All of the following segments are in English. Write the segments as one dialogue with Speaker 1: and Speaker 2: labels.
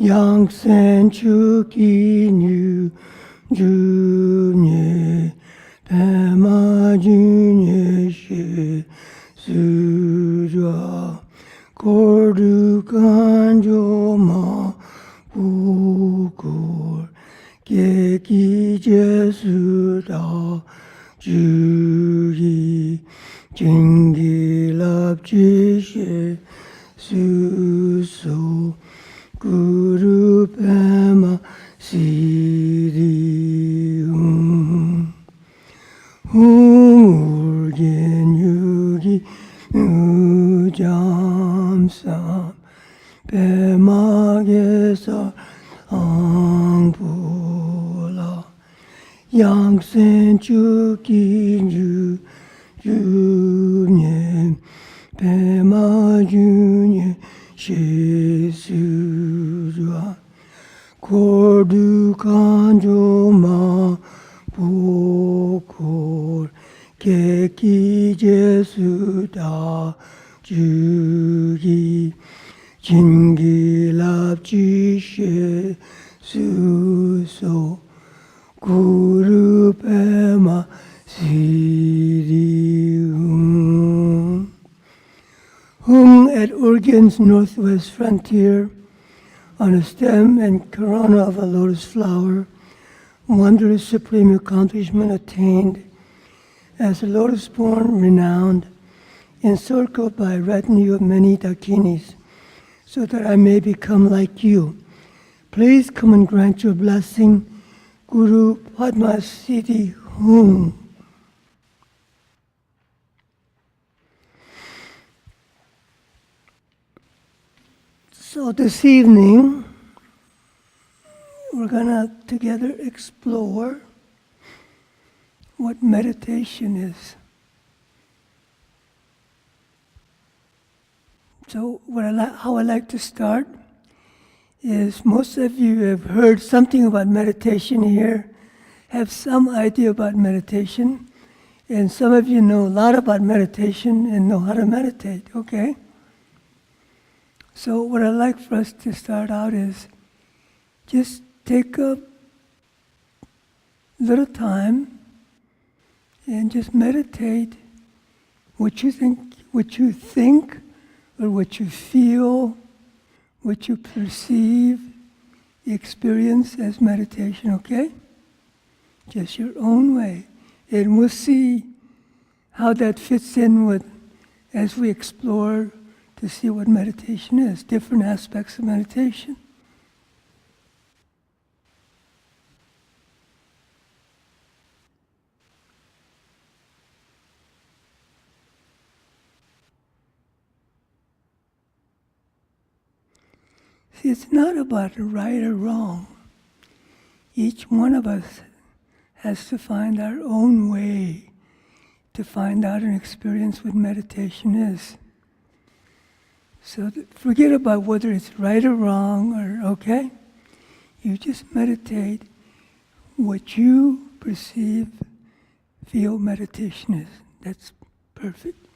Speaker 1: 양생 축기 뉴 주니 대마 주니 시 수좌 고르간 조마 부골 계기제수다 주기 진기랍지시 수소 구르페마 시리움 humurgen 유잠삼 배막에서 앙불라 양생 죽기 주님 배마주님 시수좌 고르간 조마 보골 계기제수다 주기 진기랍지시 수소 구르페마 시리움 at Urgen's northwest frontier, on a stem and corona of a lotus flower, wondrous supreme accomplishment attained, as a lotus-born renowned, encircled by a retinue of many dakinis, so that I may become like you. Please come and grant your blessing, Guru Padmasambhava Hum. So this evening, we're going to together explore what meditation is. So how I like to start is most of you have heard something about meditation here, have some idea about meditation, and some of you know a lot about meditation and know how to meditate, okay? So what I'd like for us to start out is just take a little time and just meditate what you think or what you feel, what you perceive, experience as meditation, okay? Just your own way. And we'll see how that fits in with, as we explore to see what meditation is, different aspects of meditation. See, it's not about right or wrong. Each one of us has to find our own way to find out and experience what meditation is. So forget about whether it's right or wrong or okay. You just meditate what you perceive, feel meditation is. That's perfect.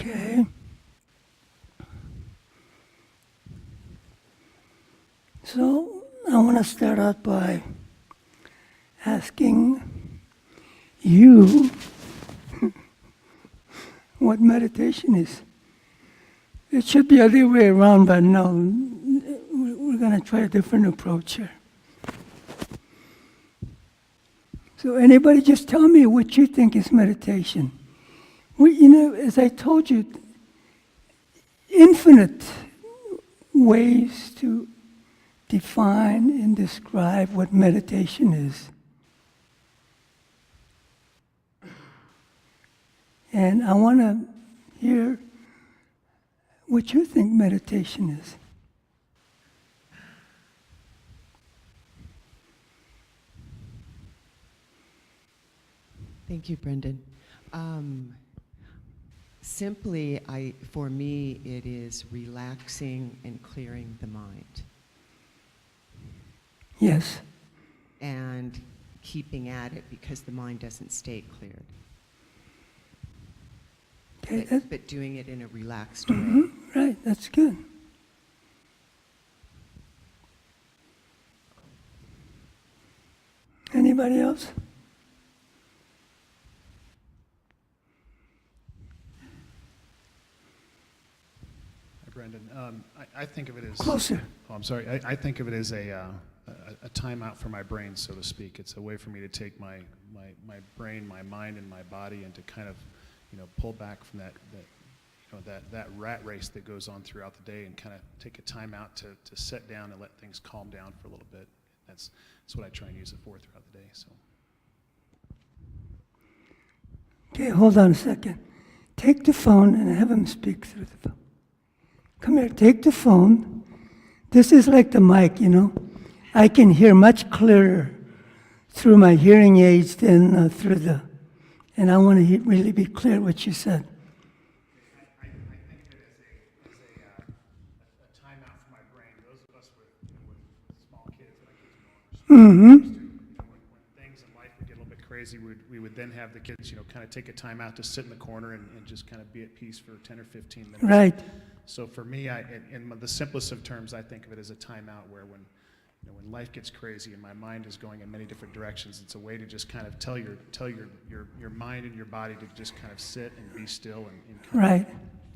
Speaker 1: Okay. So I want to start out by asking you what meditation is. It should be the other way around, but no, we're going to try a different approach here. So anybody just tell me what you think is meditation. As I told you, infinite ways to define and describe what meditation is. And I want to hear what you think meditation is.
Speaker 2: Thank you, Brendan. Simply, for me, it is relaxing and clearing the mind.
Speaker 1: Yes.
Speaker 2: And keeping at it because the mind doesn't stay cleared.
Speaker 1: Okay,
Speaker 2: but doing it in a relaxed way.
Speaker 1: Right, that's good. Anybody else?
Speaker 3: Brendan, I think of it as
Speaker 1: closer.
Speaker 3: Oh, I'm sorry. I think of it as a timeout for my brain, so to speak. It's a way for me to take my brain, my mind, and my body, and to kind of, pull back from that rat race that goes on throughout the day, and kind of take a time out to sit down and let things calm down for a little bit. That's what I try and use it for throughout the day. So.
Speaker 1: Okay, hold on a second. Take the phone and have him speak through the phone. Come here, take the phone. This is like the mic, I can hear much clearer through my hearing aids than through the... And I want to really be clear what you said.
Speaker 3: I think of it as a timeout for my brain. Those of us with small kids, when things in life would get a little bit crazy, we would then have the kids, kind of take a time out to sit in the corner and just kind of be at peace for 10 or 15 minutes.
Speaker 1: Right.
Speaker 3: So for me, in the simplest of terms, I think of it as a timeout where when life gets crazy and my mind is going in many different directions, it's a way to just kind of tell your mind and your body to just kind of sit and be still and kind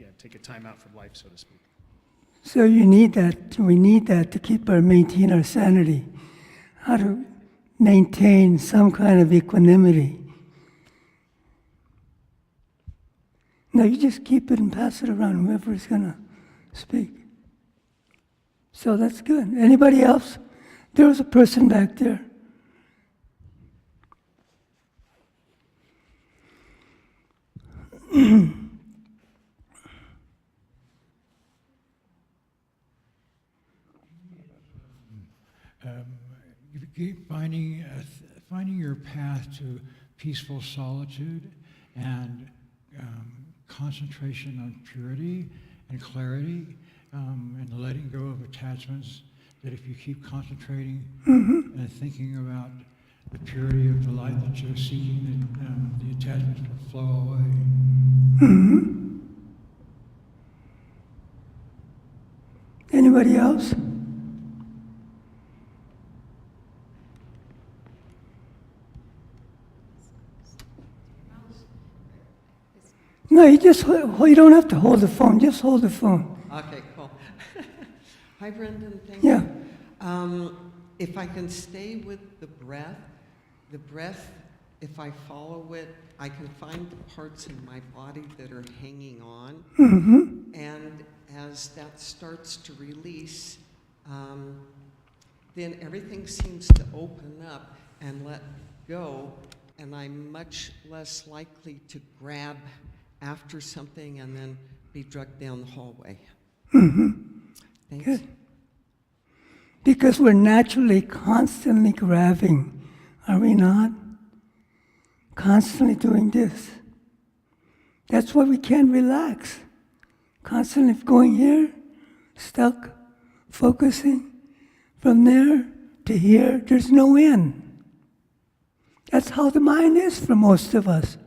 Speaker 3: of, take a time out from life, so to speak.
Speaker 1: So you need that. We need that to maintain our sanity. How to maintain some kind of equanimity. No, you just keep it and pass it around whoever is going to speak. So that's good. Anybody else? There was a person back there.
Speaker 4: You keep finding your path to peaceful solitude and concentration on purity and clarity, and letting go of attachments, that if you keep concentrating and thinking about the purity of the light that you're seeking, that the attachments will flow away.
Speaker 1: Anybody else? No, you don't have to hold the phone. Just hold the phone.
Speaker 5: Okay, cool. Hi, Brendan. Thank
Speaker 1: Yeah.
Speaker 5: you. If I can stay with the breath, if I follow it, I can find the parts in my body that are hanging on. And as that starts to release, then everything seems to open up and let go, and I'm much less likely to grab after something and then be dragged down the hallway. Thanks.
Speaker 1: Good. Because we're naturally constantly grabbing, are we not? Constantly doing this. That's why we can't relax. Constantly going here, stuck, focusing, from there to here, there's no end. That's how the mind is for most of us.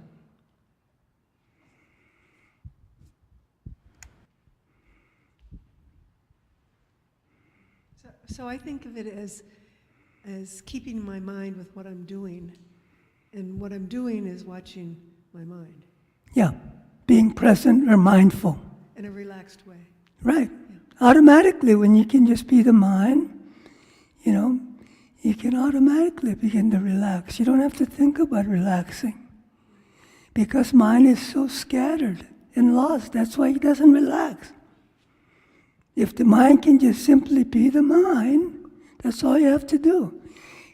Speaker 6: So I think of it as keeping my mind with what I'm doing. And what I'm doing is watching my mind
Speaker 1: Yeah, being present or mindful.
Speaker 6: in a relaxed way.
Speaker 1: Right. Automatically, when you can just be the mind, you can automatically begin to relax. You don't have to think about relaxing. Because mind is so scattered and lost. That's why it doesn't relax. If the mind can just simply be the mind, that's all you have to do.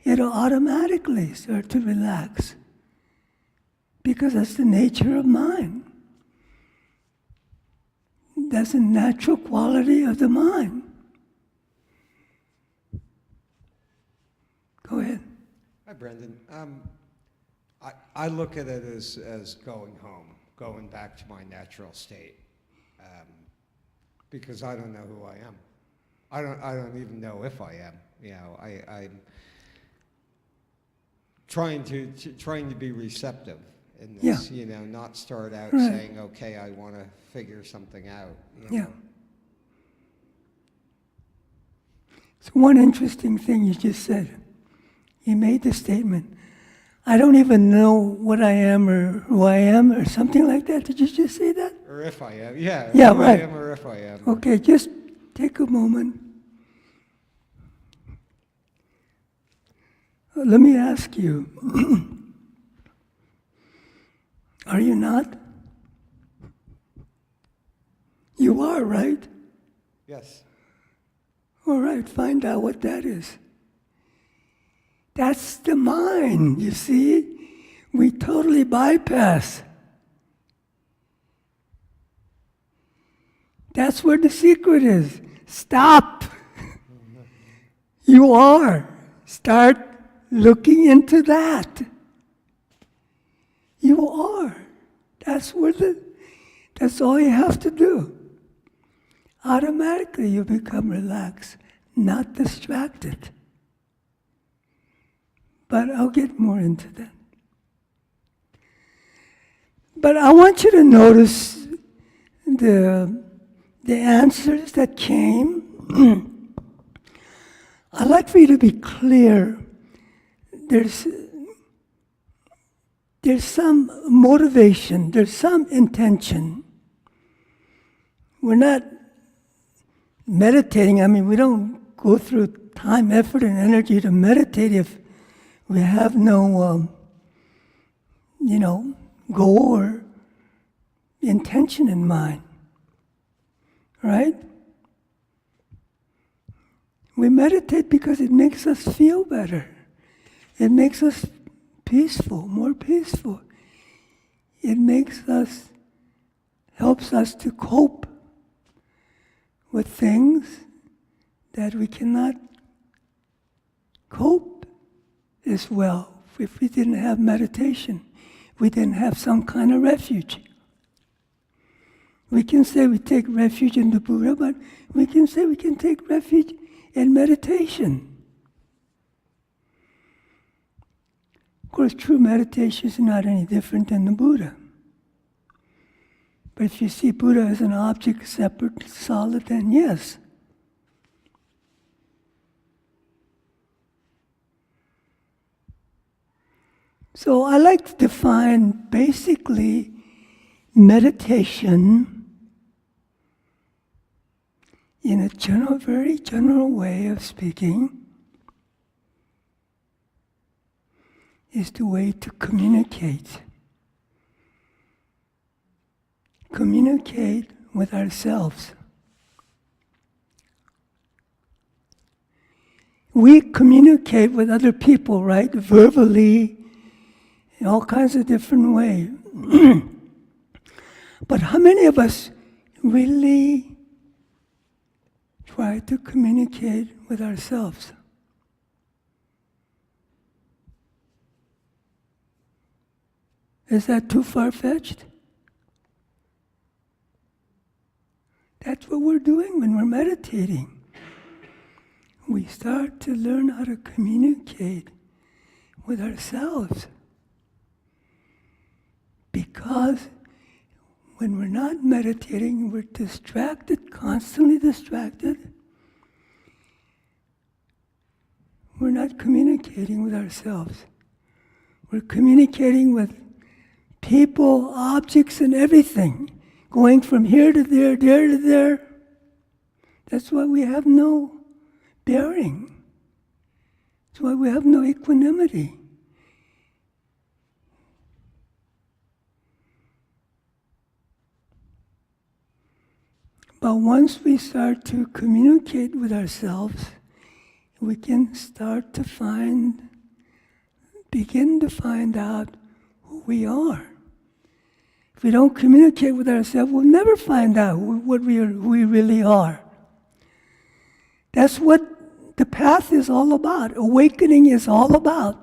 Speaker 1: It'll automatically start to relax. Because that's the nature of mind. That's the natural quality of the mind. Go ahead.
Speaker 7: Hi, Brendan. I look at it as going home, going back to my natural state, because I don't know who I am. I don't even know if I am. I'm trying to be receptive in this. Not start out
Speaker 1: Right.
Speaker 7: saying, okay, I want to figure something out.
Speaker 1: Yeah. So one interesting thing you just said. You made the statement, I don't even know what I am or who I am or something like that. Did you just say that?
Speaker 7: Or if I am, yeah.
Speaker 1: Yeah,
Speaker 7: who
Speaker 1: right.
Speaker 7: I am or if I am.
Speaker 1: Okay, just take a moment. Let me ask you, are you not? You are, right?
Speaker 7: Yes.
Speaker 1: All right, find out what that is. That's the mind, you see? We totally bypass. That's where the secret is. Stop. You are. Start looking into that. You are. That's all you have to do. Automatically you become relaxed, not distracted. But I'll get more into that. But I want you to notice the answers that came. I'd like for you to be clear. There's some motivation, there's some intention. We're not meditating. I mean, we don't go through time, effort, and energy to meditate if we have no, goal or intention in mind. Right? We meditate because it makes us feel better. It makes us peaceful, more peaceful. It helps us to cope with things that we cannot cope as well if we didn't have meditation. We didn't have some kind of refuge. We can say we take refuge in the Buddha, but we can say we can take refuge in meditation. Of course, true meditation is not any different than the Buddha. But if you see Buddha as an object, separate, solid, then yes. So I like to define basically meditation in a very general way of speaking is the way to communicate. Communicate with ourselves. We communicate with other people, right? Verbally, in all kinds of different ways. But how many of us really try to communicate with ourselves? Is that too far-fetched? That's what we're doing when we're meditating. We start to learn how to communicate with ourselves. Because when we're not meditating, we're distracted, constantly distracted. we're not communicating with ourselves. We're communicating with people, objects, and everything, going from here to there to there. That's why we have no bearing. That's why we have no equanimity. But once we start to communicate with ourselves, we can start to begin to find out who we are. If we don't communicate with ourselves, we'll never find out who we really are. That's what the path is all about. Awakening is all about.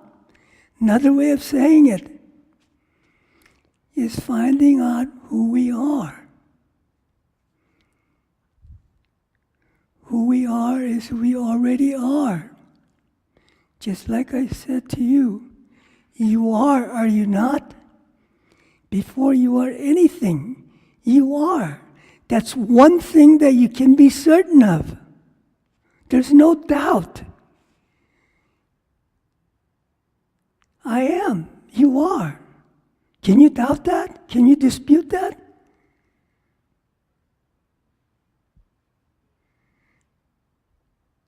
Speaker 1: Another way of saying it is finding out who we are. Who we are is who we already are. Just like I said to you, you are you not? Before you are anything, you are. That's one thing that you can be certain of. There's no doubt. I am. You are. Can you doubt that? Can you dispute that?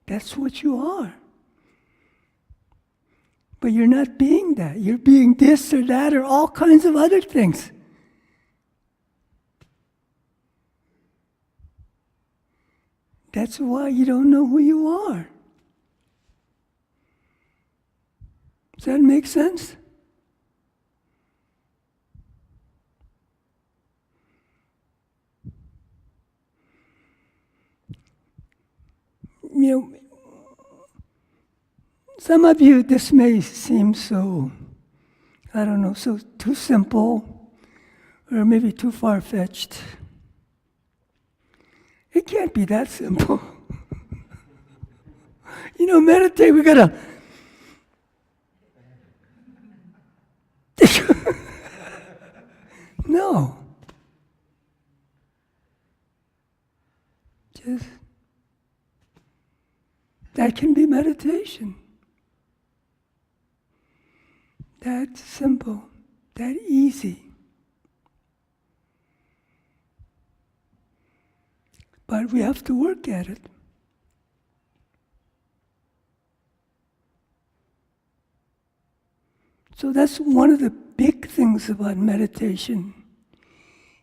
Speaker 1: That's what you are. But you're not being that. You're being this or that or all kinds of other things. That's why you don't know who you are. Does that make sense? You know, some of you, this may seem so, I don't know, so too simple, or maybe too far-fetched. It can't be that simple. Meditate, we gotta... No. Just... That can be meditation. That simple, that easy. But we have to work at it. So that's one of the big things about meditation,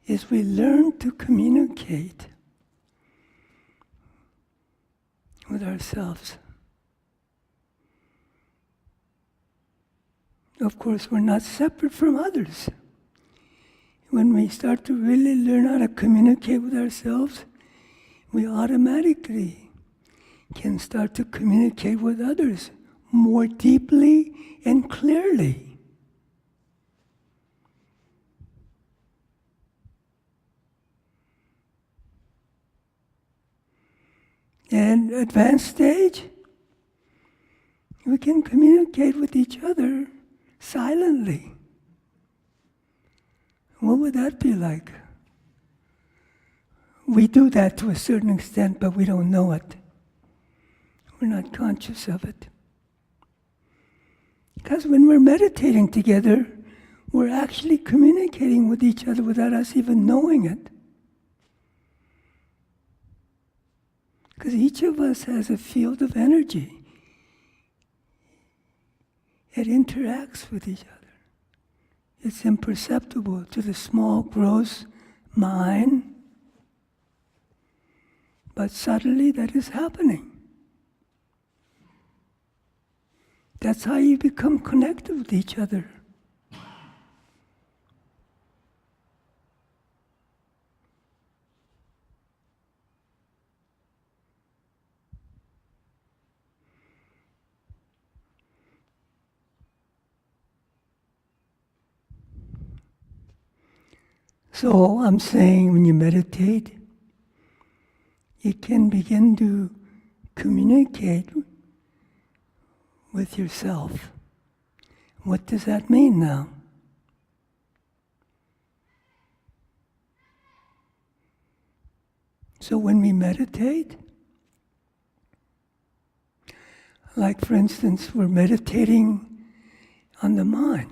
Speaker 1: is we learn to communicate with ourselves. Of course, we're not separate from others. When we start to really learn how to communicate with ourselves, we automatically can start to communicate with others more deeply and clearly. And advanced stage, we can communicate with each other silently. What would that be like? We do that to a certain extent, but we don't know it. We're not conscious of it. Because when we're meditating together, we're actually communicating with each other without us even knowing it. Because each of us has a field of energy. It interacts with each other. It's imperceptible to the small, gross mind, but subtly that is happening. That's how you become connected with each other. So I'm saying when you meditate, you can begin to communicate with yourself. What does that mean now? So when we meditate, Like, for instance, we're meditating on the mind.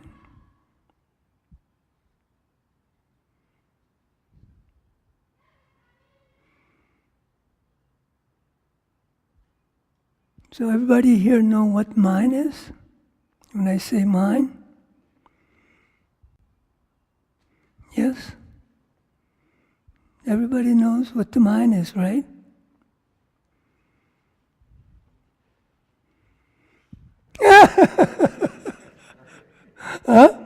Speaker 1: So everybody here know what mind is? When I say mind? Yes? Everybody knows what the mind is, right? Huh?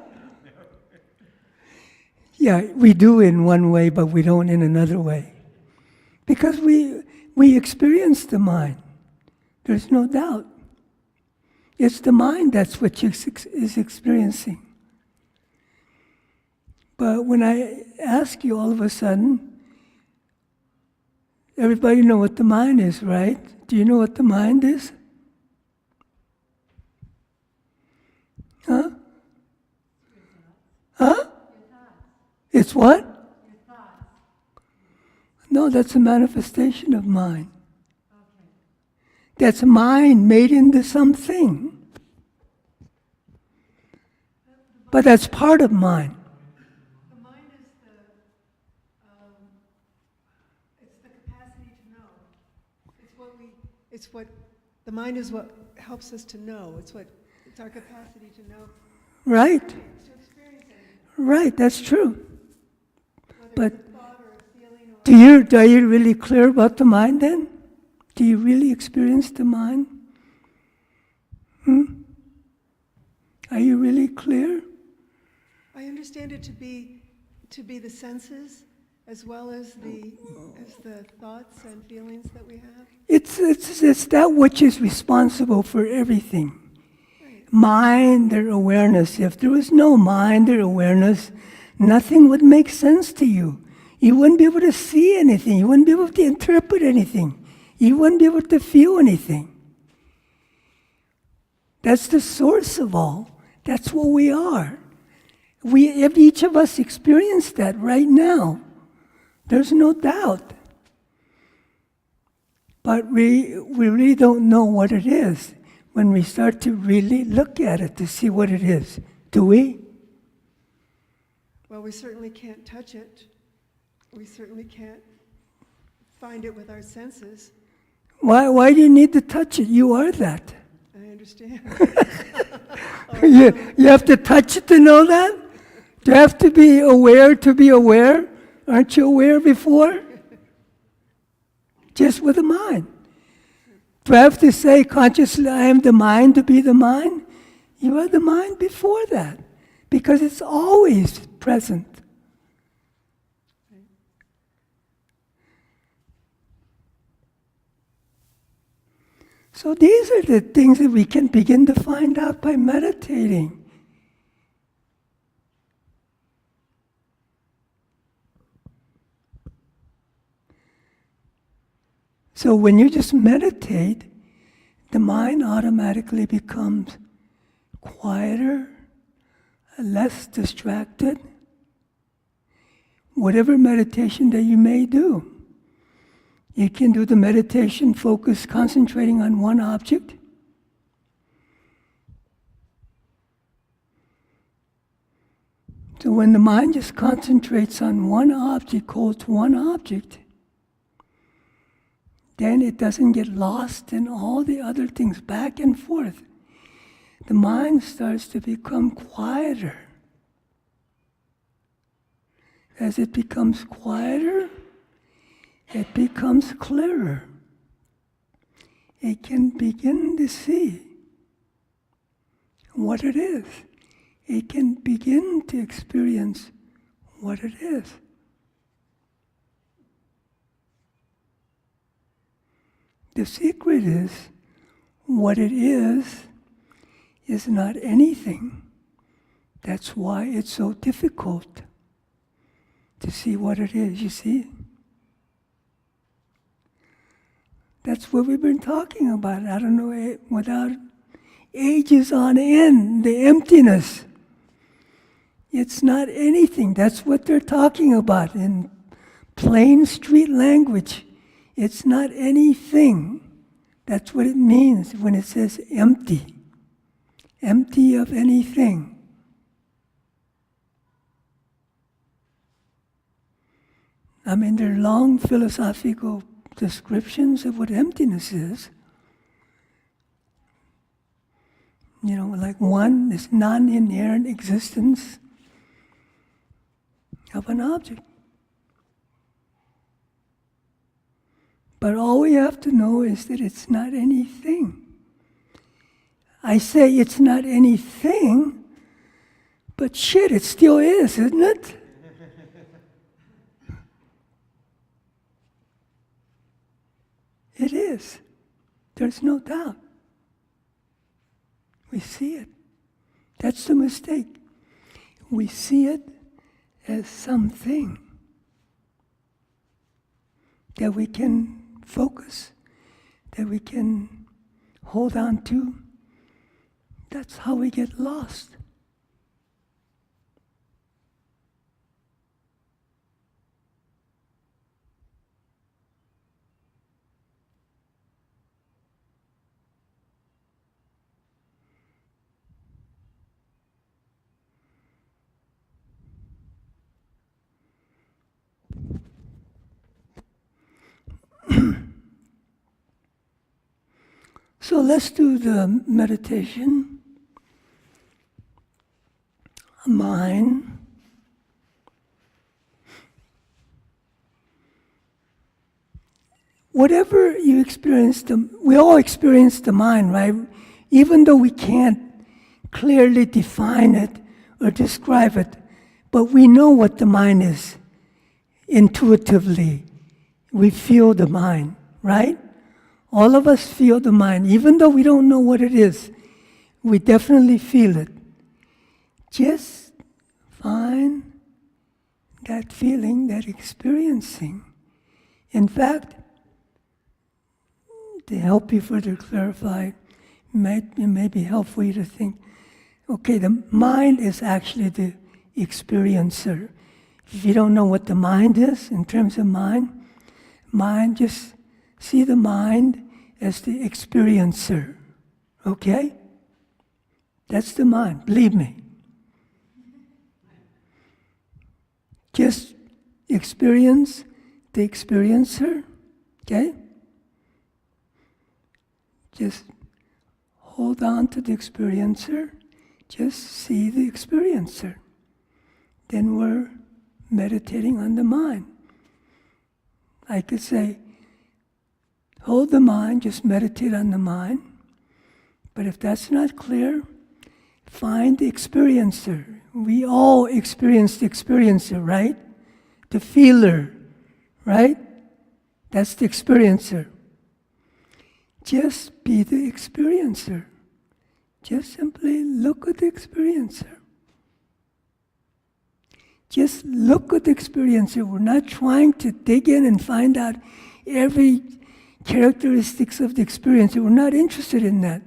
Speaker 1: Yeah, we do in one way, but we don't in another way. Because we experience the mind. There's no doubt. It's the mind that's what is experiencing. But when I ask you all of a sudden, everybody know what the mind is, right? Do you know what the mind is? Huh? Huh? It's what? No, that's a manifestation of mind. That's mind made into something. But that's part of mind.
Speaker 6: The mind is it's the capacity to know. The mind is what helps us to know. It's our capacity to know.
Speaker 1: Right.
Speaker 6: To experience anything.
Speaker 1: Right, that's true.
Speaker 6: Whether
Speaker 1: But
Speaker 6: it's a thought or a feeling or...
Speaker 1: are you really clear about the mind then? Do you really experience the mind? Are you really clear?
Speaker 6: I understand it to be the senses as well as the thoughts and feelings that we have.
Speaker 1: It's that which is responsible for everything.
Speaker 6: Right.
Speaker 1: Mind or awareness. If there was no mind or awareness, nothing would make sense to you. You wouldn't be able to see anything. You wouldn't be able to interpret anything. You wouldn't be able to feel anything. That's the source of all. That's what we are. Each of us experience that right now. There's no doubt. But we really don't know what it is when we start to really look at it to see what it is. Do we?
Speaker 6: Well, we certainly can't touch it. We certainly can't find it with our senses.
Speaker 1: Why do you need to touch it? You are that.
Speaker 6: I understand.
Speaker 1: You have to touch it to know that? Do you have to be aware to be aware? Aren't you aware before? Just with the mind. Do I have to say consciously I am the mind to be the mind? You are the mind before that. Because it's always present. So these are the things that we can begin to find out by meditating. So when you just meditate, the mind automatically becomes quieter, less distracted. Whatever meditation that you may do. You can do the meditation focus, concentrating on one object. So when the mind just concentrates on one object, holds one object, then it doesn't get lost in all the other things back and forth. The mind starts to become quieter. As it becomes quieter, it becomes clearer. It can begin to see what it is. It can begin to experience what it is. The secret is what it is not anything. That's why it's so difficult to see what it is, you see? That's what we've been talking about. I don't know, without ages on end, the emptiness. It's not anything. That's what they're talking about in plain street language. It's not anything. That's what it means when it says empty. Empty of anything. I mean, there are long philosophical descriptions of what emptiness is. You know, like one is non-inherent existence of an object. But all we have to know is that it's not anything. I say it's not anything, but shit, it still is, isn't it? It is. There's no doubt. We see it. That's the mistake. We see it as something that we can focus, that we can hold on to. That's how we get lost. So let's do the meditation. Mind. Whatever you experience, we all experience the mind, right? Even though we can't clearly define it or describe it, but we know what the mind is intuitively. We feel the mind, right? All of us feel the mind, even though we don't know what it is. We definitely feel it. Just find that feeling, that experiencing. In fact, to help you further clarify, it may be helpful you to think, okay, the mind is actually the experiencer. If you don't know what the mind is, in terms of mind, just see the mind as the experiencer, okay? That's the mind, believe me. Just experience the experiencer, okay? Just hold on to the experiencer, just see the experiencer. Then we're meditating on the mind. I could say, hold the mind, just meditate on the mind. But if that's not clear, find the experiencer. We all experience the experiencer, right? The feeler, right? That's the experiencer. Just be the experiencer. Just simply look at the experiencer. Just look at the experiencer. We're not trying to dig in and find out every characteristics of the experiencer. We're not interested in that.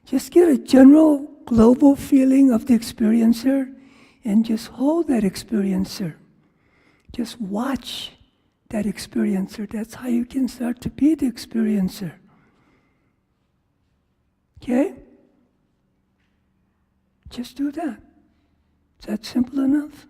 Speaker 1: Just get a general global feeling of the experiencer and just hold that experiencer. Just watch that experiencer. That's how you can start to be the experiencer. Okay? Just do that. Is that simple enough?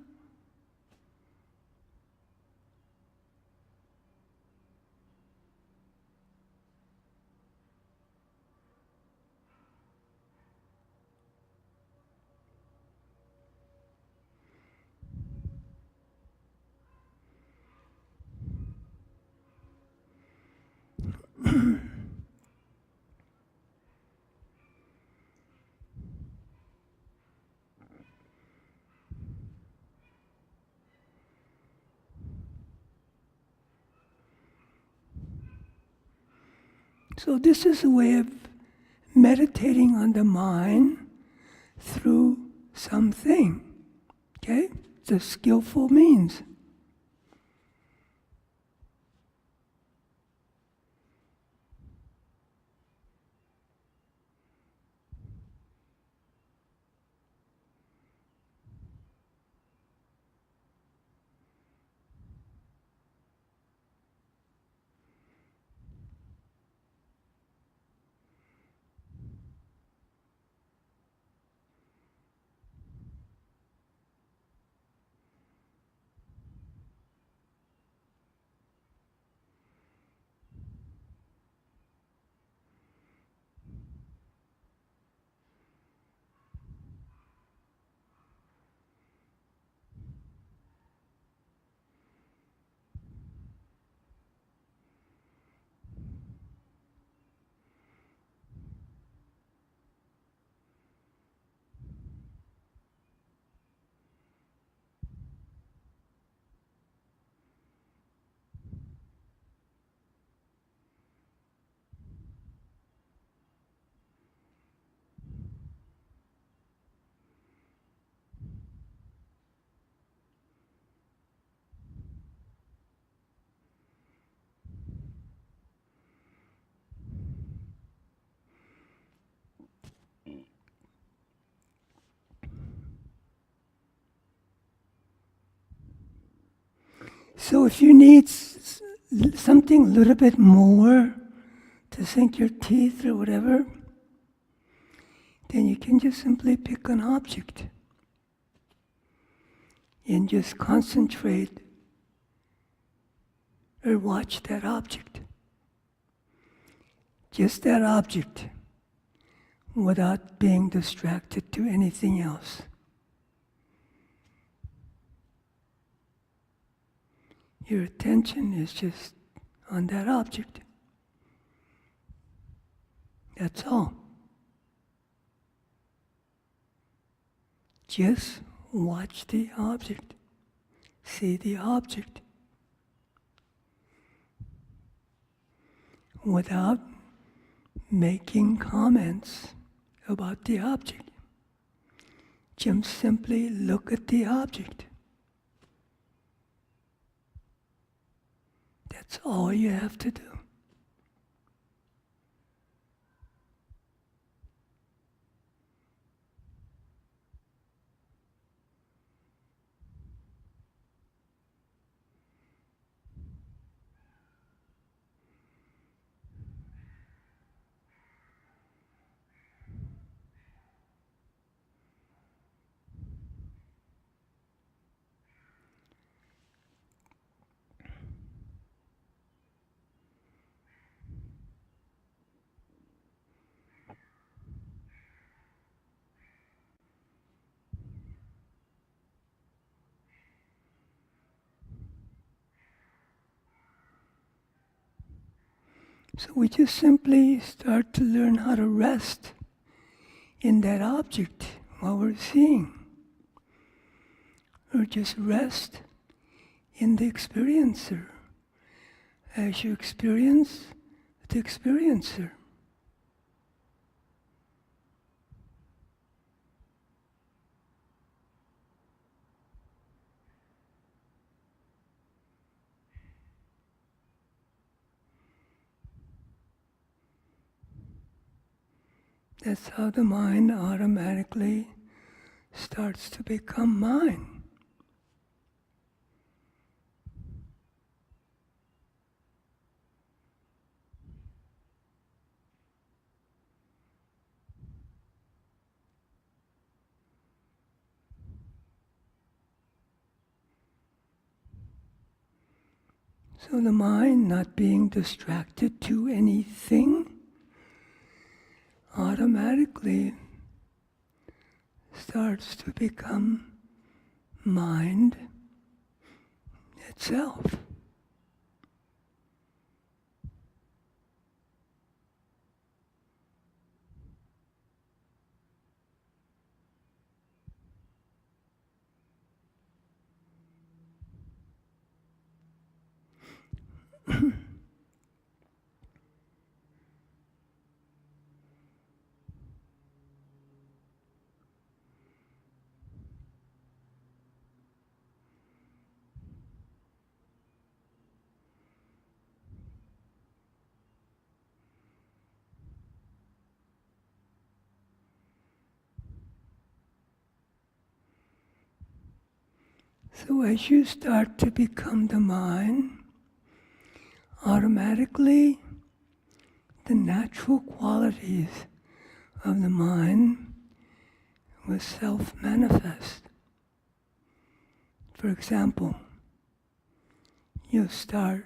Speaker 1: So this is a way of meditating on the mind through something. Okay? It's a skillful means. So if you need something a little bit more to sink your teeth or whatever, then you can just simply pick an object and just concentrate or watch that object. Just that object without being distracted to anything else. Your attention is just on that object. That's all. Just watch the object. See the object. Without making comments about the object. Just simply look at the object. That's all you have to do. So we just simply start to learn how to rest in that object while we're seeing. Or just rest in the experiencer as you experience the experiencer. That's how the mind automatically starts to become mine. So the mind, not being distracted to anything, automatically starts to become mind itself. So as you start to become the mind, automatically the natural qualities of the mind will self-manifest. For example, you'll start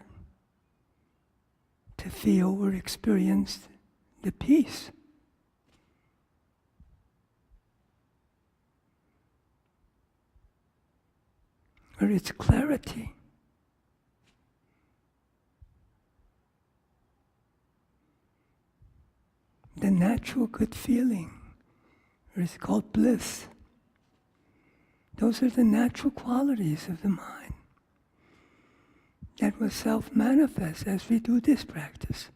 Speaker 1: to feel or experience the peace. Or its clarity. The natural good feeling, or it's called bliss. Those are the natural qualities of the mind that will self-manifest as we do this practice.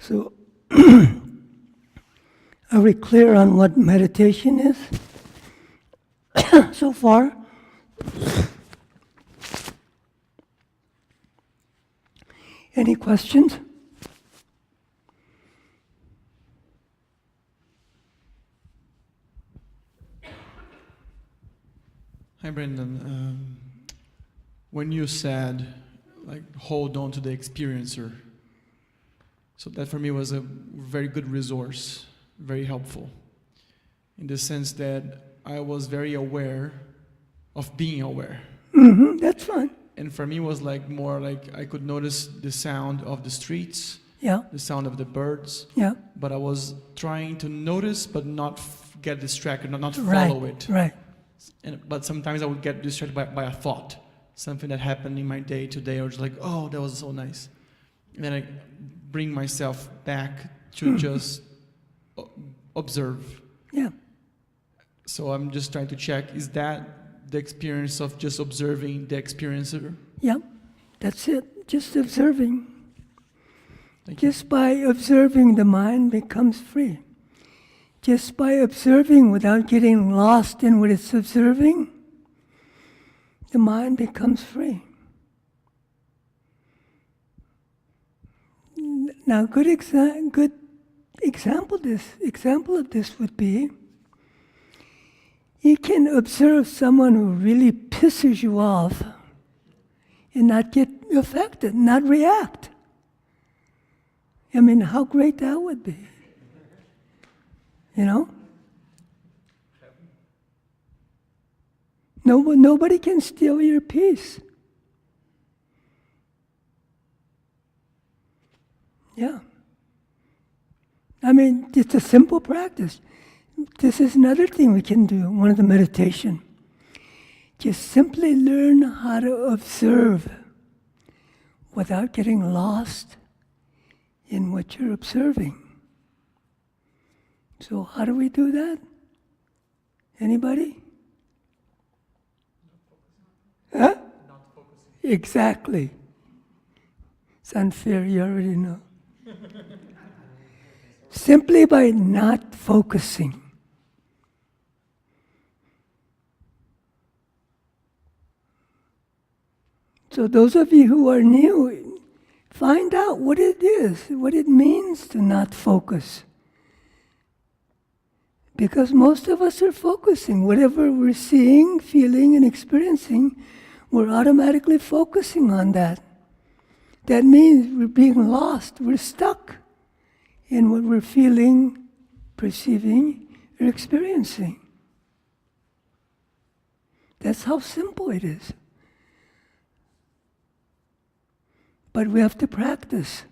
Speaker 1: So, are we clear on what meditation is so far? Any questions?
Speaker 8: Hi, Brendan. When you said, like, hold on to the experiencer, so that for me was a very good resource, very helpful, in the sense that I was very aware of being aware.
Speaker 1: That's fine.
Speaker 8: And for me, it was like more like I could notice the sound of the streets,
Speaker 1: Yeah,
Speaker 8: the sound of the birds,
Speaker 1: yeah.
Speaker 8: but I was trying to notice but not get distracted, not
Speaker 1: Right,
Speaker 8: follow it.
Speaker 1: right.
Speaker 8: But sometimes I would get distracted by a thought, something that happened in my day today. I was like, oh, that was so nice. And then I bring myself back to just observe.
Speaker 1: Yeah,
Speaker 8: So I'm just trying to check, is that the experience of just observing the experiencer?
Speaker 1: yeah. That's it. Just observing.
Speaker 8: Thank you.
Speaker 1: Just by observing, the mind becomes free. Just by observing without getting lost in what it's observing, the mind becomes free. Now, good example of this would be, you can observe someone who really pisses you off and not get affected, not react. I mean, how great that would be. You know? Nobody can steal your peace. Yeah. I mean, it's a simple practice. This is another thing we can do, one of the meditation. Just simply learn how to observe without getting lost in what you're observing. So how do we do that? Anybody? Huh?
Speaker 8: Not focusing.
Speaker 1: Exactly. It's unfair, you already know. Simply by not focusing. So those of you who are new, find out what it is, what it means to not focus. Because most of us are focusing. Whatever we're seeing, feeling, and experiencing, we're automatically focusing on that. That means we're being lost. We're stuck in what we're feeling, perceiving, or experiencing. That's how simple it is. But we have to practice.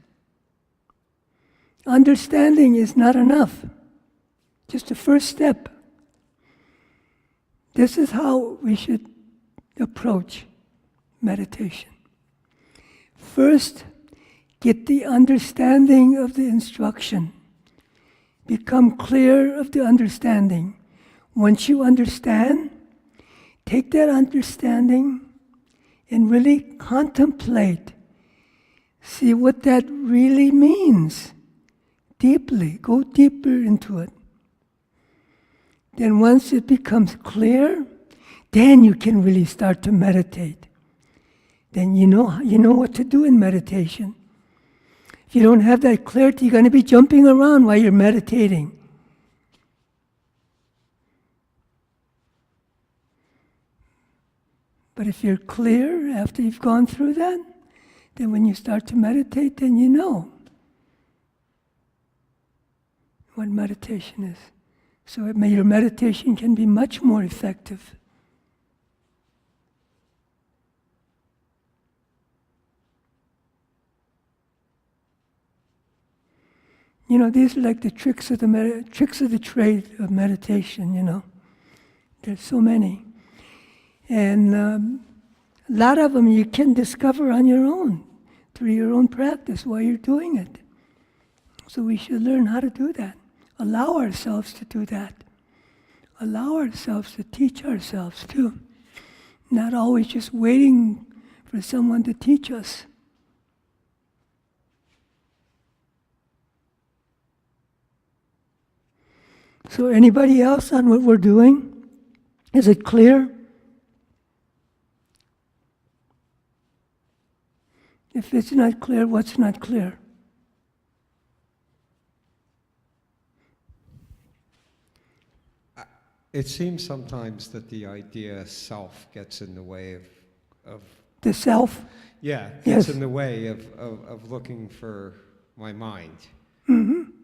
Speaker 1: Understanding is not enough. Just the first step. This is how we should approach meditation. First, get the understanding of the instruction. Become clear of the understanding. Once you understand, take that understanding and really contemplate. See what that really means. Deeply. Go deeper into it. Then once it becomes clear, then you can really start to meditate. Then you know what to do in meditation. If you don't have that clarity, you're going to be jumping around while you're meditating. But if you're clear after you've gone through that, then when you start to meditate, then you know what meditation is. So your meditation can be much more effective. You know, these are like the tricks of the trade of meditation, you know. There's so many. And a lot of them you can discover on your own, through your own practice while you're doing it. So we should learn how to do that. Allow ourselves to do that. Allow ourselves to teach ourselves too. Not always just waiting for someone to teach us. So anybody else on what we're doing? Is it clear? If it's not clear, what's not clear?
Speaker 7: It seems sometimes that the idea self gets in the way of
Speaker 1: The self?
Speaker 7: yeah,
Speaker 1: Yes.
Speaker 7: gets in the way of looking for my mind.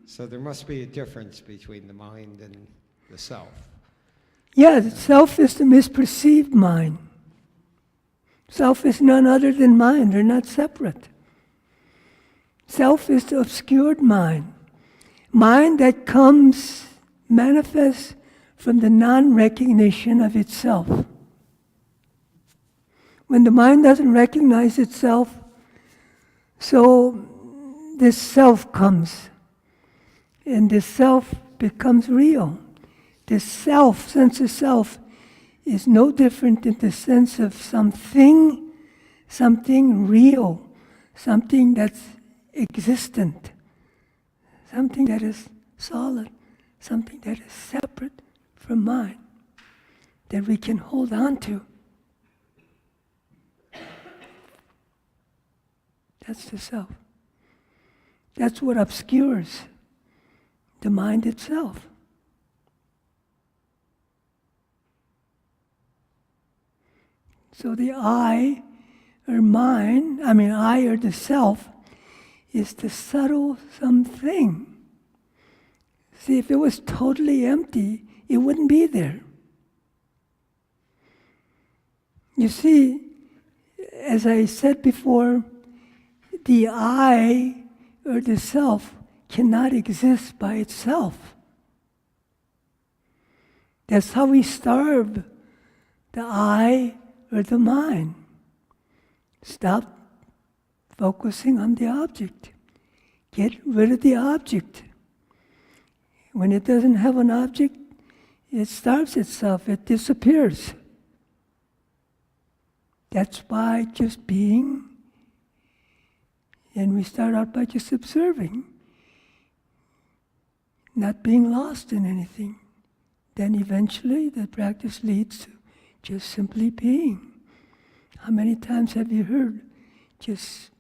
Speaker 7: So there must be a difference between the mind and the self.
Speaker 1: Yeah, the self is the misperceived mind. Self is none other than mind. They're not separate. Self is the obscured mind. Mind that comes, manifests from the non-recognition of itself. When the mind doesn't recognize itself, so this self comes. And this self becomes real. This self, sense of self, is no different than the sense of something real, something that's existent, something that is solid, something that is separate from mind, that we can hold on to. That's the self. That's what obscures the mind itself. So the I, or mind, I or the self, is the subtle something. See, if it was totally empty, it wouldn't be there. You see, as I said before, the I, or the self, cannot exist by itself. That's how we starve the I or the mind. Stop focusing on the object. Get rid of the object. When it doesn't have an object, it starves itself, it disappears. That's by just being, and we start out by just observing, not being lost in anything. Then eventually the practice leads to just simply being. How many times have you heard just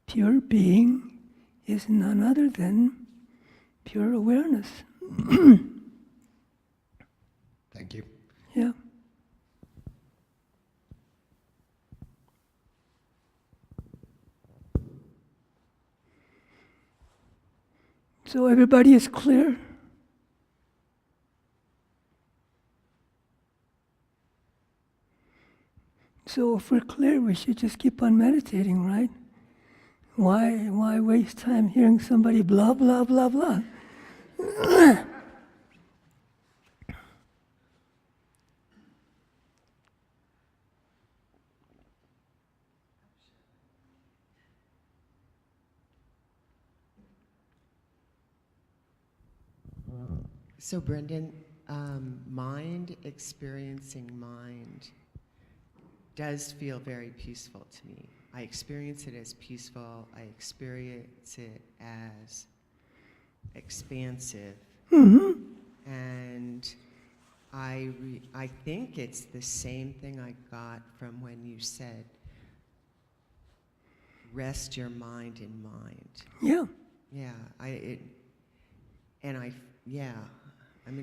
Speaker 1: pure being is none other than pure awareness?
Speaker 7: Thank you.
Speaker 1: Yeah. So everybody is clear? So if we're clear, we should just keep on meditating, right? Why waste time hearing somebody blah, blah, blah, blah?
Speaker 2: So, Brendan, mind experiencing mind does feel very peaceful to me. I experience it as peaceful. I experience it as expansive. And I think it's the same thing I got from when you said, rest your mind in mind.
Speaker 1: Yeah.
Speaker 2: Yeah,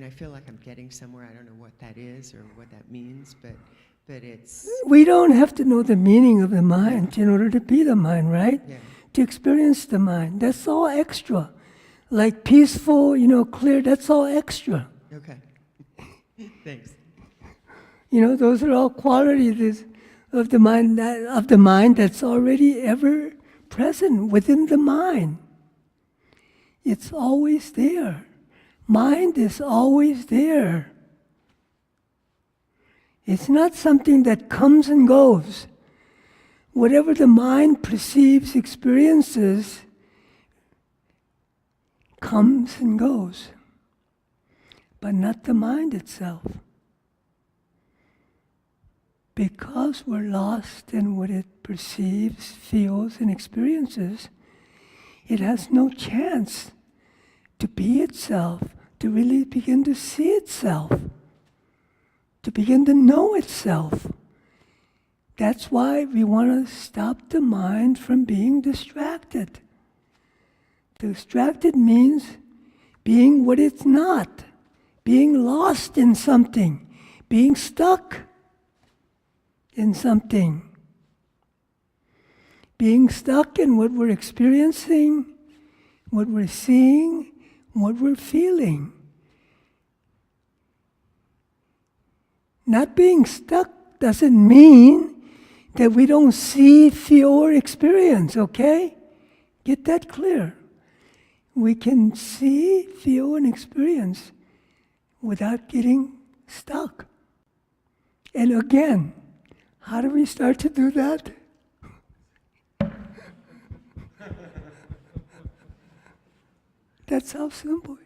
Speaker 2: I feel like I'm getting somewhere. I don't know what that is or what that means, but it's...
Speaker 1: We don't have to know the meaning of the mind in order to be the mind, right?
Speaker 2: Yeah.
Speaker 1: To experience the mind. That's all extra. Like peaceful, clear, that's all extra.
Speaker 2: Okay. Thanks.
Speaker 1: Those are all qualities of the mind that's already ever present within the mind. It's always there. Mind is always there. It's not something that comes and goes. Whatever the mind perceives, experiences, comes and goes, but not the mind itself. Because we're lost in what it perceives, feels, and experiences, it has no chance to be itself, to really begin to see itself, to begin to know itself. That's why we want to stop the mind from being distracted. Distracted means being what it's not, being lost in something, being stuck in something, being stuck in what we're experiencing, what we're seeing, what we're feeling. Not being stuck doesn't mean that we don't see, feel, or experience, okay? Get that clear. We can see, feel, and experience without getting stuck. And again, how do we start to do that? That's how simple it is.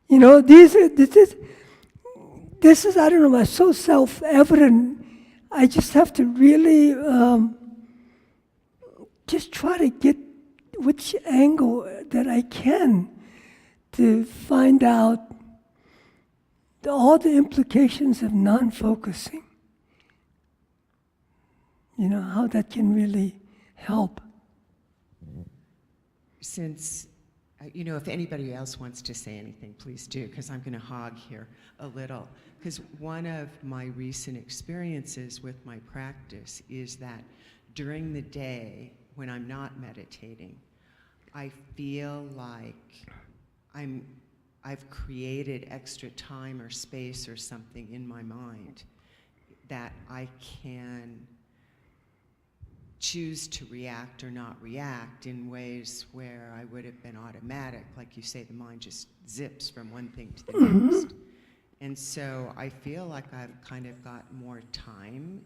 Speaker 1: You know, this is, I don't know, it's so self-evident. I just have to really just try to get which angle that I can to find out all the implications of non-focusing. You know, how that can really help.
Speaker 2: Since, if anybody else wants to say anything, please do, because I'm going to hog here a little. Because one of my recent experiences with my practice is that during the day, when I'm not meditating, I feel like I've created extra time or space or something in my mind that I can choose to react or not react in ways where I would have been automatic. Like you say, the mind just zips from one thing to the next. And so I feel like I've kind of got more time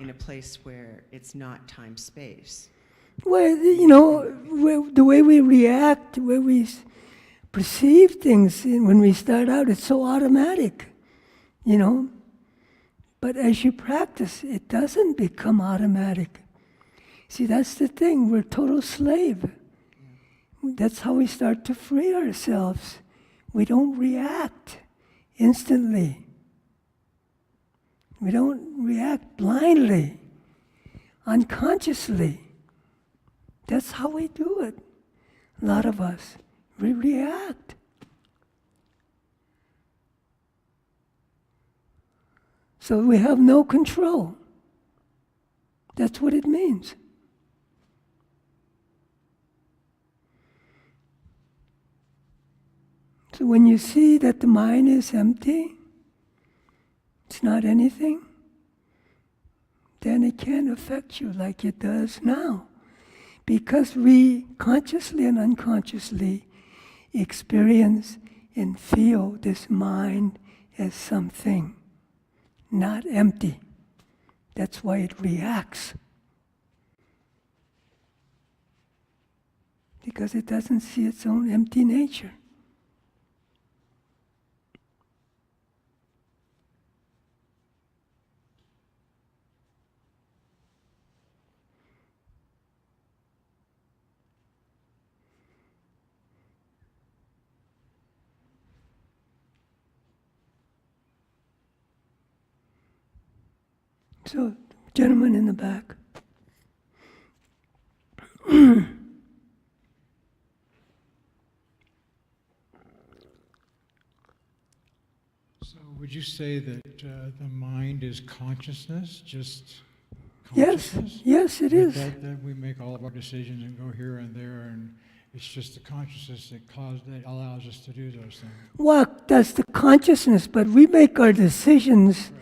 Speaker 2: in a place where it's not time-space.
Speaker 1: Well, the way we react, the way we perceive things when we start out, it's so automatic, But as you practice, it doesn't become automatic. See, that's the thing. We're total slave. That's how we start to free ourselves. We don't react instantly. We don't react blindly, unconsciously. That's how we do it. A lot of us, we react. So we have no control. That's what it means. So when you see that the mind is empty, it's not anything, then it can't affect you like it does now. Because we consciously and unconsciously experience and feel this mind as something, not empty. That's why it reacts. Because it doesn't see its own empty nature. So, gentleman in the back.
Speaker 4: So would you say that the mind is consciousness, just
Speaker 1: Yes,
Speaker 4: consciousness?
Speaker 1: yes, it is.
Speaker 4: That we make all of our decisions and go here and there, and it's just the consciousness that allows us to do those things.
Speaker 1: Well, that's the consciousness, but we make our decisions.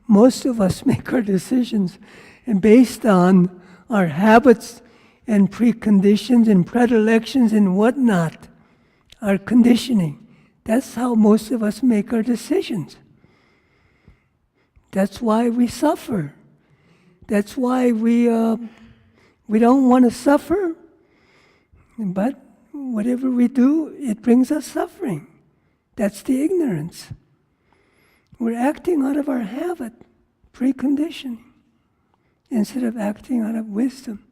Speaker 1: Most of us make our decisions and based on our habits and preconditions and predilections and whatnot, our conditioning. That's how most of us make our decisions. That's why we suffer. That's why we don't want to suffer, but whatever we do, it brings us suffering. That's the ignorance. We're acting out of our habit, preconditioning. instead of acting out of wisdom.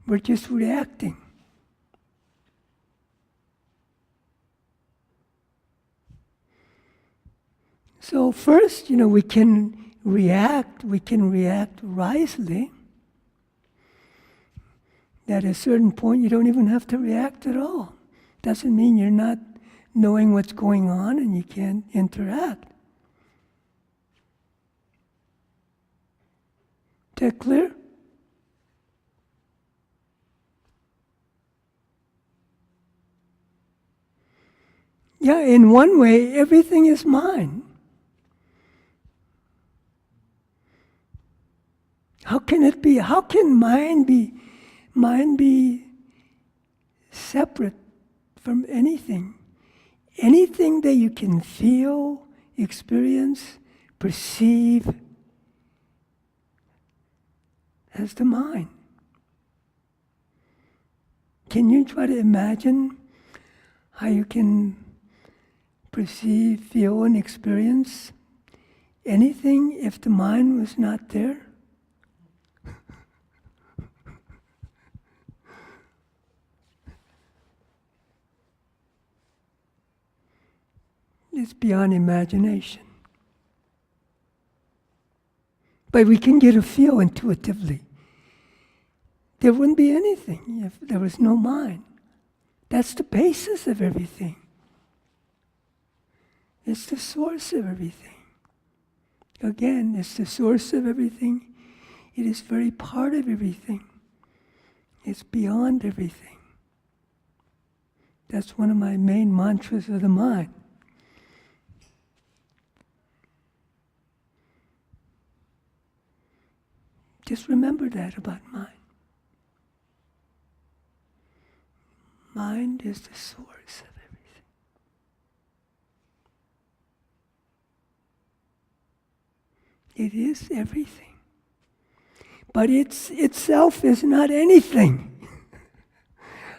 Speaker 1: We're just reacting. So first, we can react wisely. At a certain point, you don't even have to react at all. Doesn't mean you're not knowing what's going on and you can't interact. Is that clear? Yeah, in one way, everything is mine. How can it be? How can mind be separate from anything? Anything that you can feel, experience, perceive, has the mind. Can you try to imagine how you can perceive, feel, and experience anything if the mind was not there? It's beyond imagination. But we can get a feel intuitively. There wouldn't be anything if there was no mind. That's the basis of everything. It's the source of everything. Again, it's the source of everything. It is very part of everything. It's beyond everything. That's one of my main mantras of the mind. Just remember that about mind. Mind is the source of everything. It is everything. But itself is not anything.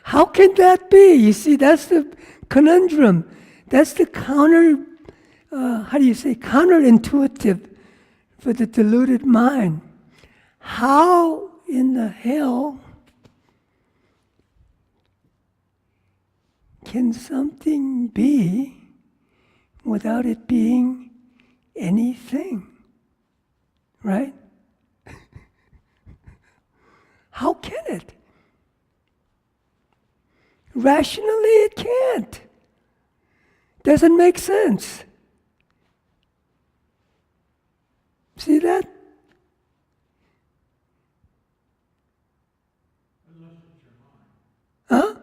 Speaker 1: How can that be? You see, that's the conundrum. That's the counterintuitive for the deluded mind. How in the hell can something be without it being anything? Right? How can it? Rationally, it can't. Doesn't make sense. See that? Huh?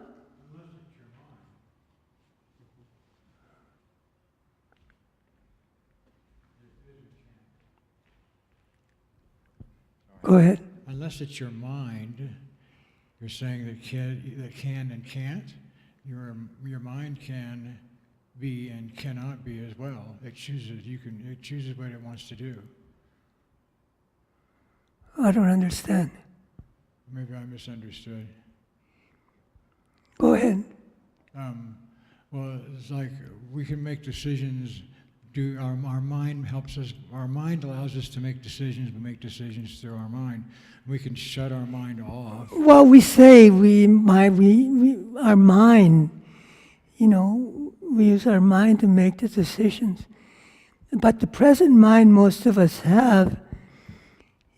Speaker 1: Go ahead.
Speaker 4: Unless it's your mind, you're saying that can and can't. Your mind can be and cannot be as well. It chooses. It chooses what it wants to do.
Speaker 1: I don't understand.
Speaker 4: Maybe I misunderstood.
Speaker 1: Go ahead.
Speaker 4: Well, it's like we can make decisions. Our mind helps us. Our mind allows us to make decisions. We make decisions through our mind. We can shut our mind off.
Speaker 1: Well, we say our mind. We use our mind to make the decisions. But the present mind most of us have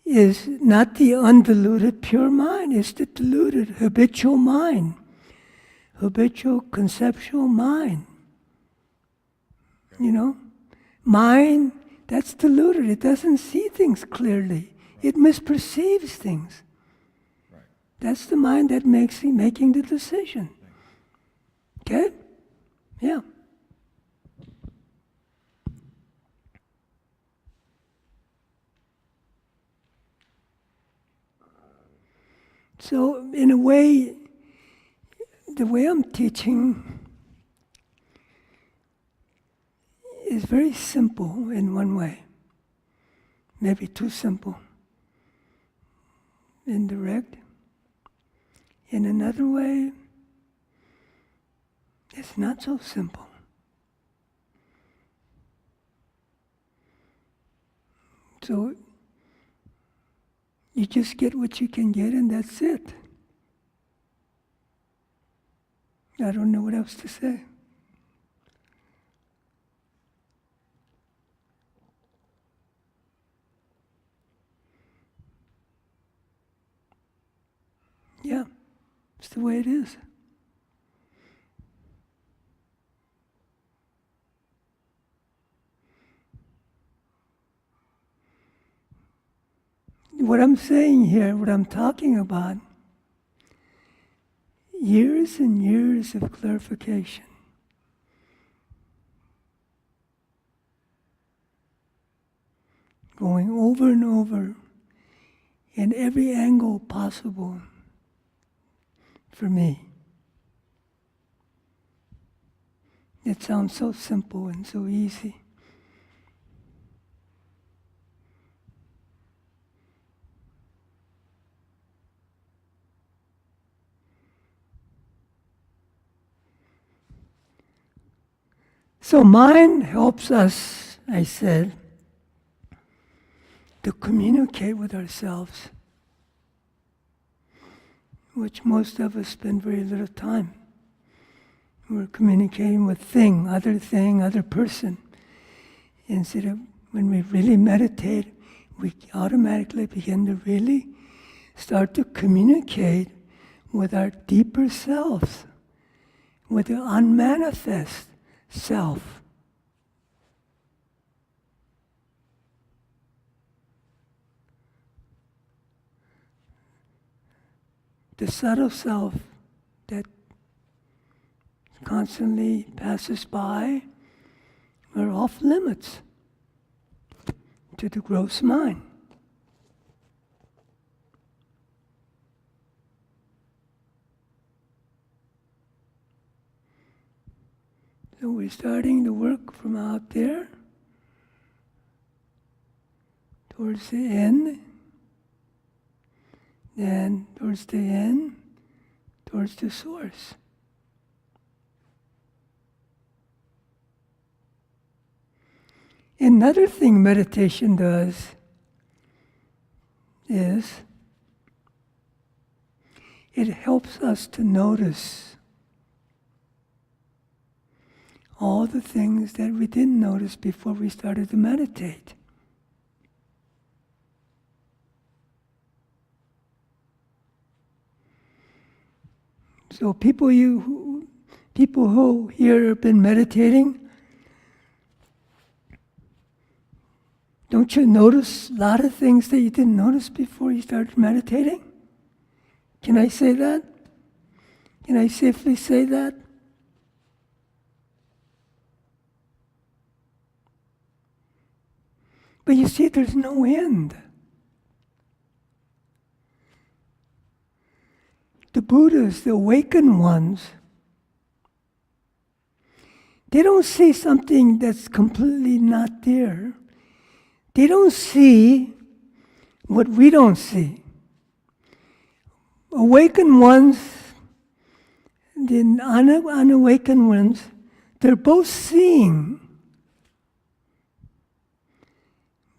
Speaker 1: is not the undiluted pure mind. It's the diluted habitual mind. Habitual conceptual mind. Mind, that's deluded. It doesn't see things clearly. It misperceives things.
Speaker 9: Right.
Speaker 1: That's the mind that making the decision. Okay? Yeah. So, in a way, the way I'm teaching is very simple in one way. Maybe too simple. Indirect. In another way, it's not so simple. So you just get what you can get, and that's it. I don't know what else to say. Yeah, it's the way it is. What I'm saying here, what I'm talking about, years and years of clarification. Going over and over in every angle possible for me. It sounds so simple and so easy. So mind helps us, I said, to communicate with ourselves, which most of us spend very little time. We're communicating with thing, other person. Instead of, when we really meditate, we automatically begin to really start to communicate with our deeper selves, with the unmanifest self. The subtle self that constantly passes by are off limits to the gross mind. So we're starting to work from out there towards the end, then towards the end, towards the source. Another thing meditation does is it helps us to notice all the things that we didn't notice before we started to meditate. So people who here have been meditating, don't you notice a lot of things that you didn't notice before you started meditating? Can I say that? Can I safely say that? But you see, there's no end. The Buddhas, the awakened ones, they don't see something that's completely not there. They don't see what we don't see. Awakened ones, the unawakened ones, they're both seeing.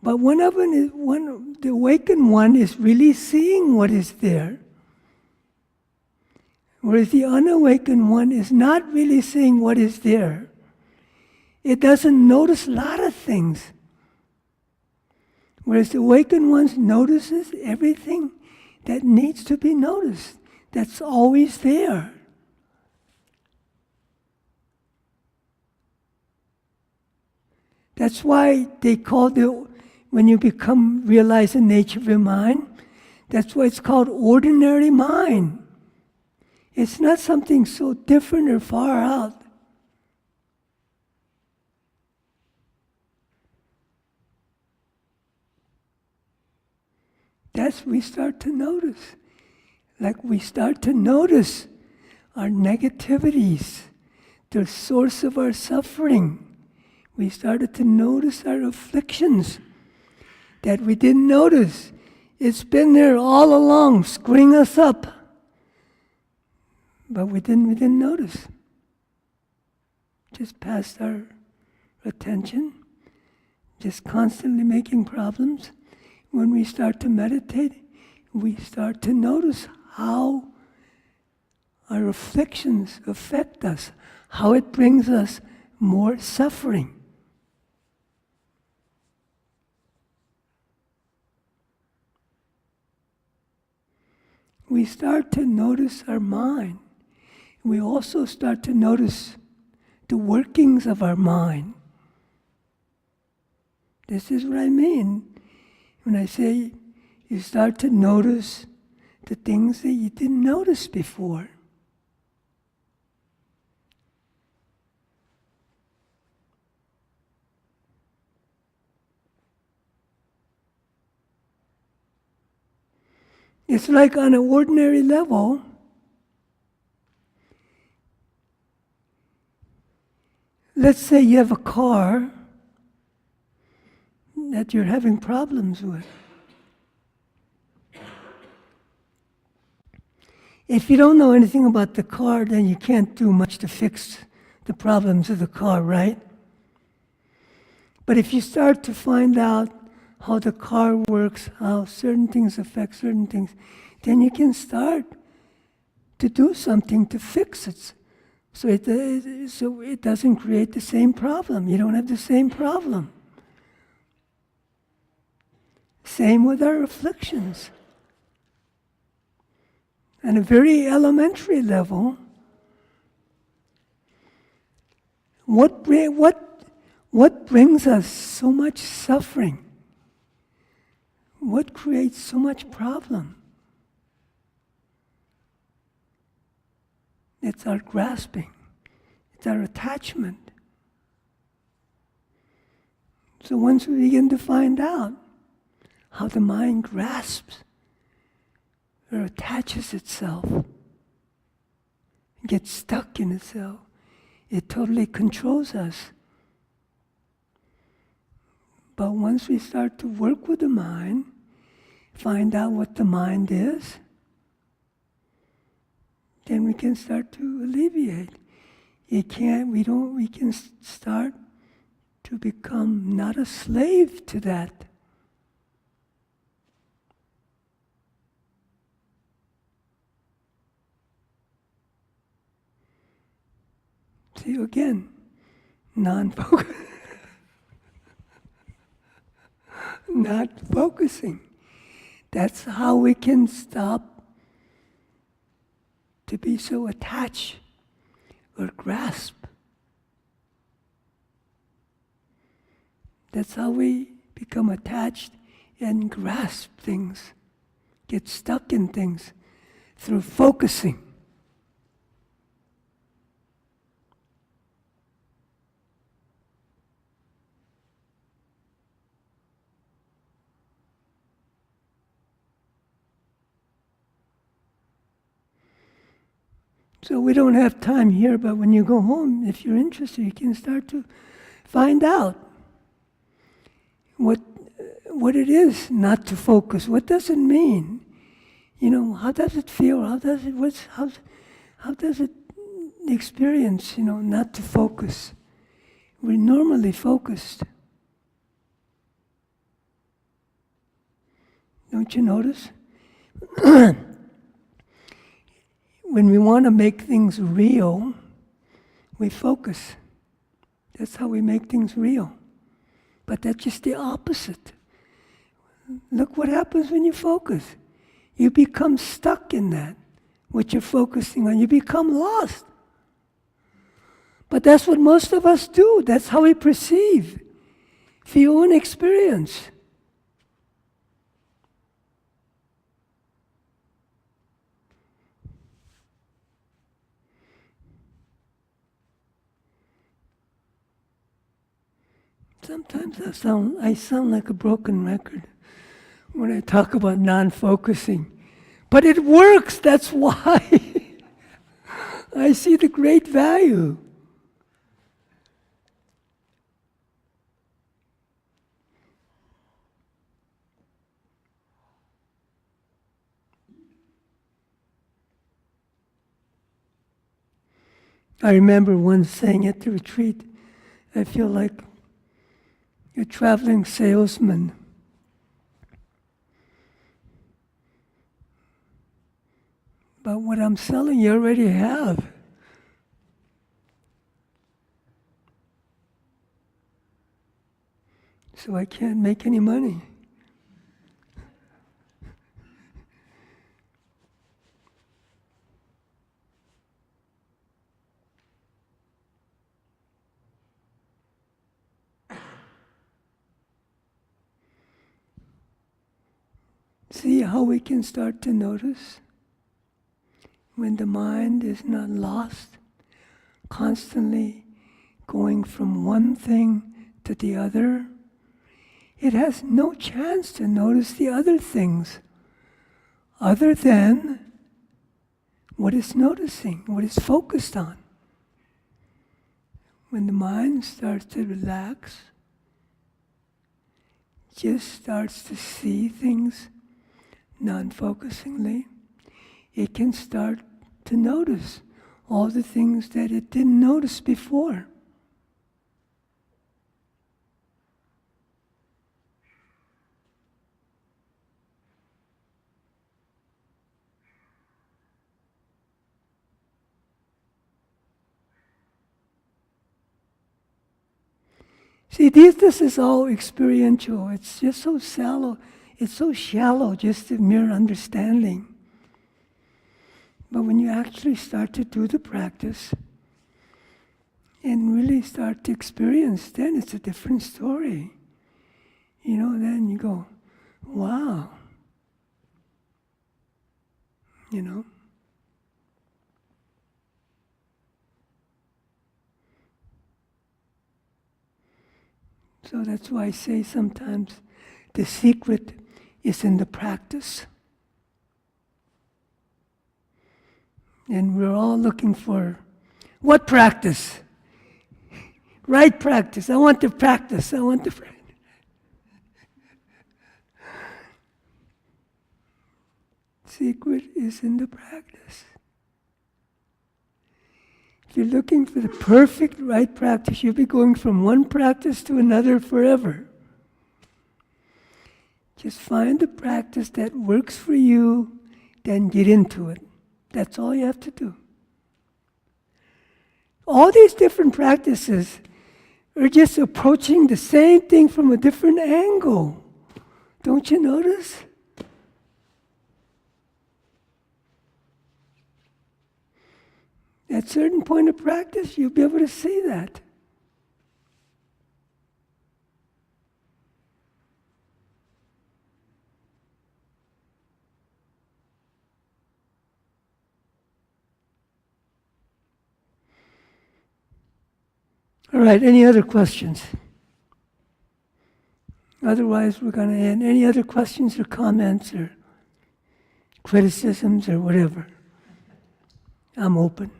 Speaker 1: But the awakened one is really seeing what is there. Whereas the unawakened one is not really seeing what is there. It doesn't notice a lot of things. Whereas the awakened one notices everything that needs to be noticed. That's always there. That's why they call when you realize the nature of your mind, that's why it's called ordinary mind. It's not something so different or far out. That's we start to notice. Like we start to notice our negativities, the source of our suffering. We started to notice our afflictions that we didn't notice. It's been there all along, screwing us up. But we didn't notice. Just passed our attention, just constantly making problems. When we start to meditate, we start to notice how our afflictions affect us, how it brings us more suffering. We start to notice our mind. We also start to notice the workings of our mind. This is what I mean when I say you start to notice the things that you didn't notice before. It's like on an ordinary level, let's say you have a car that you're having problems with. If you don't know anything about the car, then you can't do much to fix the problems of the car, right? But if you start to find out how the car works, how certain things affect certain things, then you can start to do something to fix it. So it doesn't create the same problem. You don't have the same problem. Same with our afflictions. On a very elementary level, what brings us so much suffering? What creates so much problem? It's our grasping. It's our attachment. So once we begin to find out how the mind grasps or attaches itself, gets stuck in itself, it totally controls us. But once we start to work with the mind, find out what the mind is, then we can start to alleviate. We can start to become not a slave to that. See, again, non-focus. Not focusing. That's how we can stop to be so attached or grasp. That's how we become attached and grasp things, get stuck in things through focusing. So we don't have time here, but when you go home, if you're interested, you can start to find out what it is not to focus. What does it mean? You know, how does it feel? How does it experience? You know, not to focus. We're normally focused. Don't you notice? When we want to make things real, we focus. That's how we make things real. But that's just the opposite. Look what happens when you focus. You become stuck in that, what you're focusing on. You become lost. But that's what most of us do. That's how we perceive, feel, and experience. Sometimes I sound like a broken record when I talk about non-focusing. But it works, that's why. I see the great value. I remember once saying at the retreat, I feel like You're a traveling salesman. But what I'm selling, you already have. So I can't make any money. See how we can start to notice when the mind is not lost, constantly going from one thing to the other. It has no chance to notice the other things other than what it's noticing, what it's focused on. When the mind starts to relax, just starts to see things non-focusingly, it can start to notice all the things that it didn't notice before. See, this is all experiential. It's just so shallow. It's so shallow, just a mere understanding. But when you actually start to do the practice and really start to experience, then it's a different story. You know, then you go, wow. You know? So that's why I say sometimes the secret is in the practice. And we're all looking for what practice? Right practice. I want to practice. I want to practice. Secret is in the practice. If you're looking for the perfect right practice, you'll be going from one practice to another forever. Just find the practice that works for you, then get into it. That's all you have to do. All these different practices are just approaching the same thing from a different angle. Don't you notice? At a certain point of practice, you'll be able to see that. All right, any other questions? Otherwise, we're going to end. Any other questions or comments or criticisms or whatever? I'm open.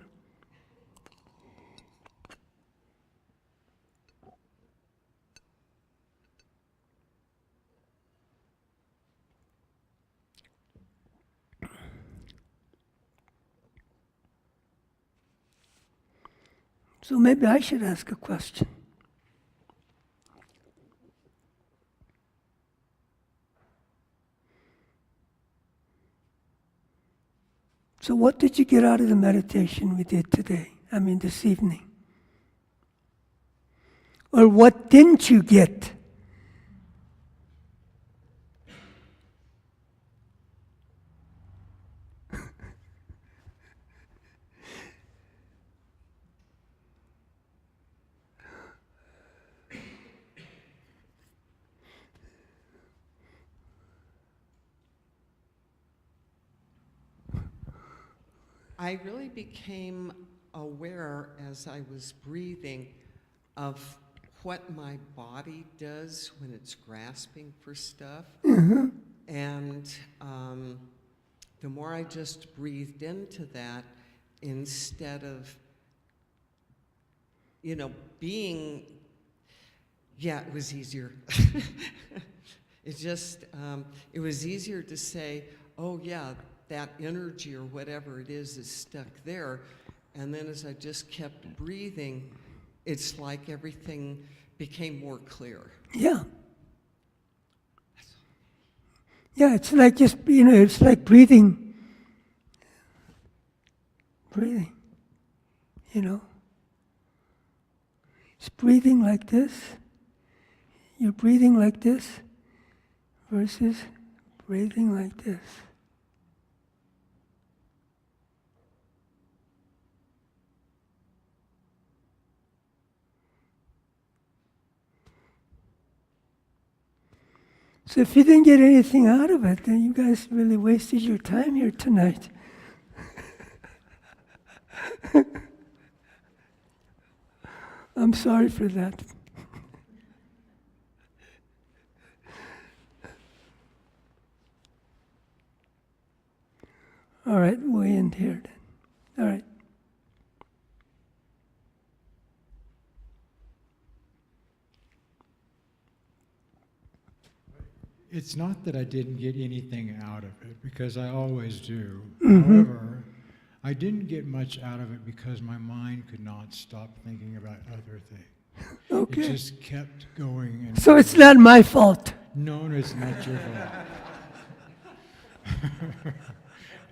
Speaker 1: So maybe I should ask a question. So what did you get out of the meditation we did today? I mean, this evening? Or what didn't you get?
Speaker 5: I really became aware as I was breathing of what my body does when it's grasping for stuff. And the more I just breathed into that, instead of, being, it was easier. It was easier to say, oh yeah, that energy or whatever it is stuck there. And then as I just kept breathing, it's like everything became more clear.
Speaker 1: Yeah. Yeah, it's like just, it's like breathing. Breathing. It's breathing like this. You're breathing like this versus breathing like this. So if you didn't get anything out of it, then you guys really wasted your time here tonight. I'm sorry for that. All right, we'll end here then. All right.
Speaker 4: It's not that I didn't get anything out of it, because I always do. However, I didn't get much out of it because my mind could not stop thinking about other things.
Speaker 1: Okay.
Speaker 4: It just kept going. And
Speaker 1: So it's not my fault.
Speaker 4: No, it's not your fault.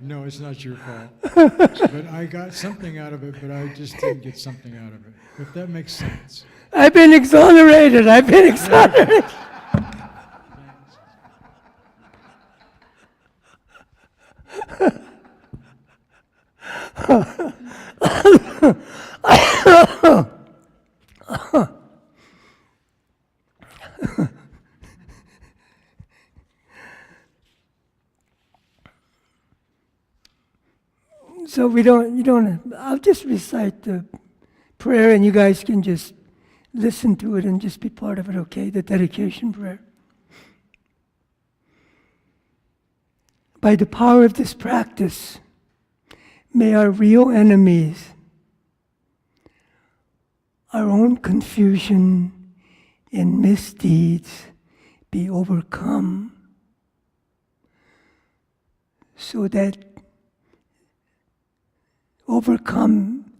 Speaker 4: No, it's not your fault. But I got something out of it, but I just didn't get something out of it. If that makes sense.
Speaker 1: I've been exonerated. I've been exonerated. So I'll just recite the prayer and you guys can just listen to it and just be part of it, okay? The dedication prayer. By the power of this practice, may our real enemies, our own confusion and misdeeds be overcome, so that overcome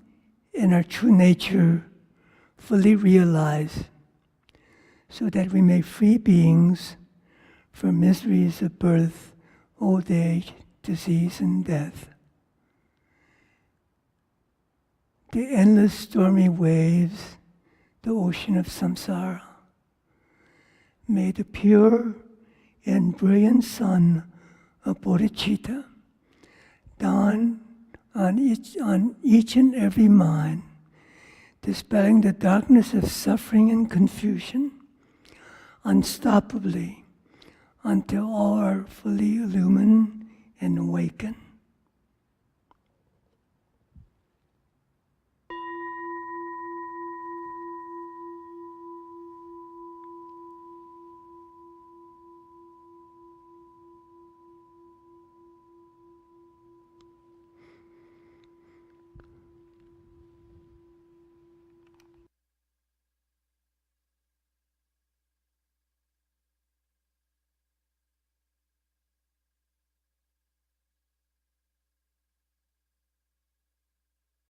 Speaker 1: in our true nature, fully realize, so that we may free beings from miseries of birth, old age, disease, and death. The endless stormy waves, the ocean of samsara. May the pure and brilliant sun of bodhicitta dawn on each and every mind, dispelling the darkness of suffering and confusion unstoppably until all are fully illumined and awakened.